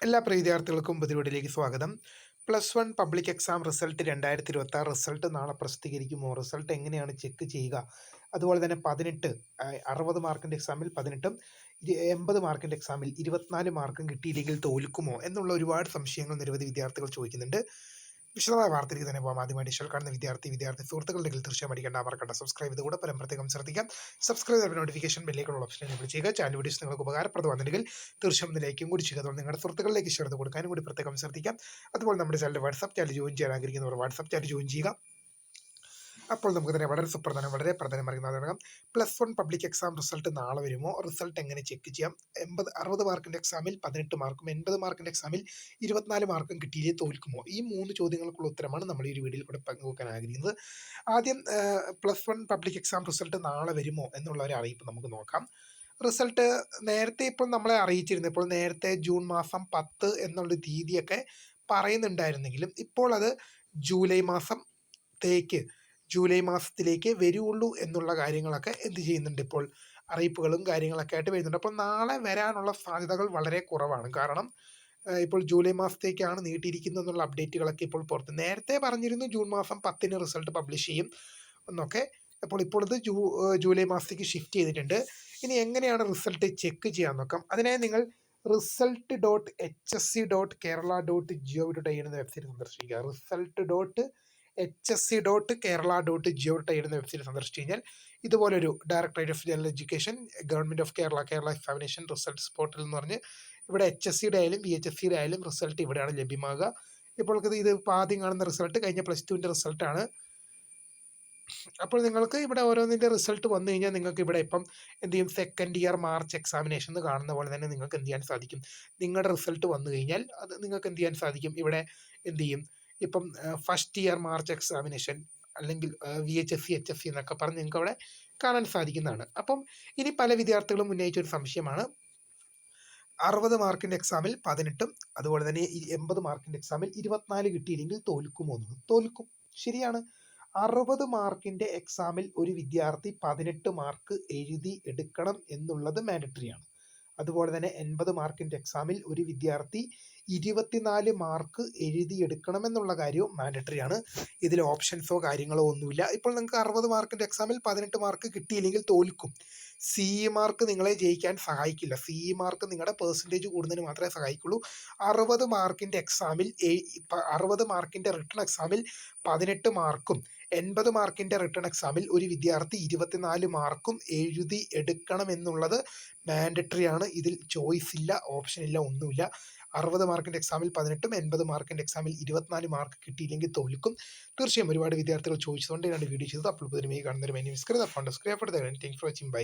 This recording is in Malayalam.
എല്ലാ പ്രിയ വിദ്യാർത്ഥികൾക്കും പുതിയ സ്വാഗതം. +1 പബ്ലിക് എക്സാം റിസൾട്ട് 2026 റിസൾട്ട് നാളെ പ്രസിദ്ധീകരിക്കുമോ? റിസൾട്ട് എങ്ങനെയാണ് ചെക്ക് ചെയ്യുക? അതുപോലെ തന്നെ 60 മാർക്കിൻ്റെ എക്സാമിൽ 18ഉം 80 മാർക്കിൻ്റെ എക്സാമിൽ 24 മാർക്കും കിട്ടിയില്ലെങ്കിൽ തോൽക്കുമോ എന്നുള്ള ഒരുപാട് സംശയങ്ങൾ നിരവധി വിദ്യാർത്ഥികൾ ചോദിക്കുന്നുണ്ട്. വിശദമായ വാർത്തയിലേക്ക് തന്നെ പോകാം. ആദ്യമായിട്ട് ഇഷ്ടം കാണുന്ന വിദ്യാർത്ഥി സുഹൃത്തുക്കളുടെ തീർച്ചയായും അടിക്കേണ്ട മറക്കണ്ട സബ്സ്ക്രൈബ് ചെയ്തുകൂടെ പ്രത്യേകം ശ്രദ്ധിക്കാം. സബ്സ്ക്രൈബ് ചെയ്ത നോട്ടിഫിക്കേഷൻ ബെല്ലേക്കുള്ള ഓപ്ഷൻ എനേബിൾ ചെയ്യുക. ചാനൽ വീഡിയോസ് നിങ്ങൾക്ക് ഉപകാരപ്രദമാണെങ്കിൽ തീർച്ചയായും ലൈക്കും കൂടി ചെയ്യുക. അതുകൊണ്ട് നിങ്ങളുടെ സുഹൃത്തുക്കളിലേക്ക് ഷെയർ ചെയ്ത് കൊടുക്കാനും കൂടി പ്രത്യേകം ശ്രദ്ധിക്കാം. അതുപോലെ നമ്മുടെ ചാനൽ വാട്സ്ആപ്പ് ചാനൽ ജോയിൻ ചെയ്യാൻ ആഗ്രഹിക്കുന്നവർ വാട്സ്ആപ്പ് ചാനൽ ജോയിൻ ചെയ്യുക. അപ്പോൾ നമുക്ക് തന്നെ വളരെ പ്രാധാന്യം അറിയുന്നതാണ്. +1 പബ്ലിക് എക്സാം റിസൾട്ട് നാളെ വരുമോ? റിസൾട്ട് എങ്ങനെ ചെക്ക് ചെയ്യാം? 60 മാർക്കിൻ്റെ എക്സാമിൽ 18 മാർക്കും 80 മാർക്കിൻ്റെ എക്സാമിൽ 24 മാർക്കും കിട്ടിയില്ലേ തോൽക്കുമോ? ഈ 3 ചോദ്യങ്ങൾക്കുള്ള ഉത്തരമാണ് നമ്മൾ ഈ ഒരു വീഡിയോയിൽ കൂടെ പങ്കുവെക്കാൻ ആഗ്രഹിക്കുന്നത്. ആദ്യം +1 പബ്ലിക് എക്സാം റിസൾട്ട് നാളെ വരുമോ എന്നുള്ള ഒരു അറിയിപ്പ് നമുക്ക് നോക്കാം. റിസൾട്ട് നേരത്തെ ഇപ്പോൾ നമ്മളെ അറിയിച്ചിരുന്നു. ഇപ്പോൾ നേരത്തെ ജൂൺ മാസം 10 എന്നുള്ള തീയതിയൊക്കെ പറയുന്നുണ്ടായിരുന്നെങ്കിലും ഇപ്പോൾ അത് ജൂലൈ മാസത്തിലേക്ക് വരുള്ളൂ എന്നുള്ള കാര്യങ്ങളൊക്കെ എന്ത് ചെയ്യുന്നുണ്ട്, ഇപ്പോൾ അറിയിപ്പുകളും കാര്യങ്ങളൊക്കെ ആയിട്ട് വരുന്നുണ്ട്. അപ്പോൾ നാളെ വരാനുള്ള സാധ്യതകൾ വളരെ കുറവാണ്. കാരണം ഇപ്പോൾ ജൂലൈ മാസത്തേക്കാണ് നീട്ടിയിരിക്കുന്നത് എന്നുള്ള അപ്ഡേറ്റുകളൊക്കെ ഇപ്പോൾ പുറത്ത്. നേരത്തെ പറഞ്ഞിരുന്നു ജൂൺ മാസം 10 റിസൾട്ട് പബ്ലിഷ് ചെയ്യും എന്നൊക്കെ. ഇപ്പോൾ ഇത് ജൂലൈ മാസത്തേക്ക് ഷിഫ്റ്റ് ചെയ്തിട്ടുണ്ട്. ഇനി എങ്ങനെയാണ് റിസൾട്ട് ചെക്ക് ചെയ്യാൻ നോക്കാം. അതിനായി നിങ്ങൾ result.hsc.kerala.gov.in എന്ന വെബ്സൈറ്റ് സന്ദർശിക്കുക. result.hsc.kerala.gov.in എന്ന വെബ്സൈറ്റ് സന്ദർശിച്ചു കഴിഞ്ഞാൽ ഇതുപോലൊരു directorate of general education, government of Kerala examination results portal എന്ന് പറഞ്ഞ് ഇവിടെ HSCയുടെ ആയാലും VHSCയുടെ ആയാലും റിസൾട്ട് ഇവിടെയാണ് ലഭ്യമാകുക. ഇപ്പോൾ ഇത് ആദ്യം കാണുന്ന റിസൾട്ട് കഴിഞ്ഞ +2ൻ്റെ റിസൾട്ടാണ്. അപ്പോൾ നിങ്ങൾക്ക് ഇവിടെ ഓരോന്നിൻ്റെ റിസൾട്ട് വന്നു കഴിഞ്ഞാൽ നിങ്ങൾക്ക് ഇവിടെ ഇപ്പം എന്ത് ചെയ്യും, സെക്കൻഡ് ഇയർ മാർച്ച് എക്സാമിനേഷൻ എന്ന് കാണുന്ന പോലെ തന്നെ നിങ്ങൾക്ക് എന്ത് ചെയ്യാൻ സാധിക്കും, നിങ്ങളുടെ റിസൾട്ട് വന്നു കഴിഞ്ഞാൽ അത് നിങ്ങൾക്ക് എന്ത് ചെയ്യാൻ സാധിക്കും, ഇവിടെ എന്ത് ചെയ്യും, ഇപ്പം ഫസ്റ്റ് ഇയർ മാർച്ച് എക്സാമിനേഷൻ അല്ലെങ്കിൽ VHSC HSC എന്നൊക്കെ പറഞ്ഞ് നിങ്ങൾക്ക് അവിടെ കാണാൻ സാധിക്കുന്നതാണ്. അപ്പം ഇനി പല വിദ്യാർത്ഥികളും ഉന്നയിച്ചൊരു സംശയമാണ്, 60 മാർക്കിൻ്റെ എക്സാമിൽ 18ഉം അതുപോലെ തന്നെ 80 മാർക്കിൻ്റെ എക്സാമിൽ 24 കിട്ടിയില്ലെങ്കിൽ തോൽക്കുമോ എന്ന്. തോൽക്കും, ശരിയാണ്. 60 മാർക്കിൻ്റെ എക്സാമിൽ ഒരു വിദ്യാർത്ഥി 18 മാർക്ക് എഴുതി എടുക്കണം എന്നുള്ളത് മാൻഡറ്ററിയാണ്. അതുപോലെ തന്നെ 80 മാർക്കിൻ്റെ എക്സാമിൽ ഒരു വിദ്യാർത്ഥി 24 മാർക്ക് എഴുതിയെടുക്കണമെന്നുള്ള കാര്യവും മാൻഡറ്ററിയാണ്. ഇതിൽ ഓപ്ഷൻസോ കാര്യങ്ങളോ ഒന്നുമില്ല. ഇപ്പോൾ നിങ്ങൾക്ക് 60 മാർക്കിൻ്റെ എക്സാമിൽ 18 മാർക്ക് കിട്ടിയില്ലെങ്കിൽ തോൽക്കും. CE മാർക്ക് നിങ്ങളെ ജയിക്കാൻ സഹായിക്കില്ല. CE മാർക്ക് നിങ്ങളുടെ പെർസെൻറ്റേജ് കൂടുന്നതിന് മാത്രമേ സഹായിക്കുള്ളൂ. 60 മാർക്കിൻ്റെ എക്സാമിൽ 60 മാർക്കിൻ്റെ റിട്ടൺ എക്സാമിൽ 18 മാർക്കും 80 മാർക്കിൻ്റെ റിട്ടൺ എക്സാമിൽ ഒരു വിദ്യാർത്ഥി 24 മാർക്കും എഴുതി എടുക്കണം എന്നുള്ളത് മാൻഡറ്ററിയാണ്. ഇതിൽ ചോയ്സ് ഇല്ല, ഓപ്ഷൻ ഇല്ല, ഒന്നുമില്ല. 60 മാർക്കിൻ്റെ എക്സാമിൽ 18ഉം 80 മാർക്കിൻ്റെ എക്സാമിൽ 24 മാർക്ക് കിട്ടിയില്ലെങ്കിൽ തോൽക്കും. തീർച്ചയായും ഒരുപാട് വിദ്യാർത്ഥികൾ ചോദിച്ചതുകൊണ്ട് ഞാൻ വീഡിയോ ചെയ്തത്. അപ്പോൾ പുതിയ കാണുന്നൊരു മെനു മിസ്കരുത്. Phone subscribe for the watching. By.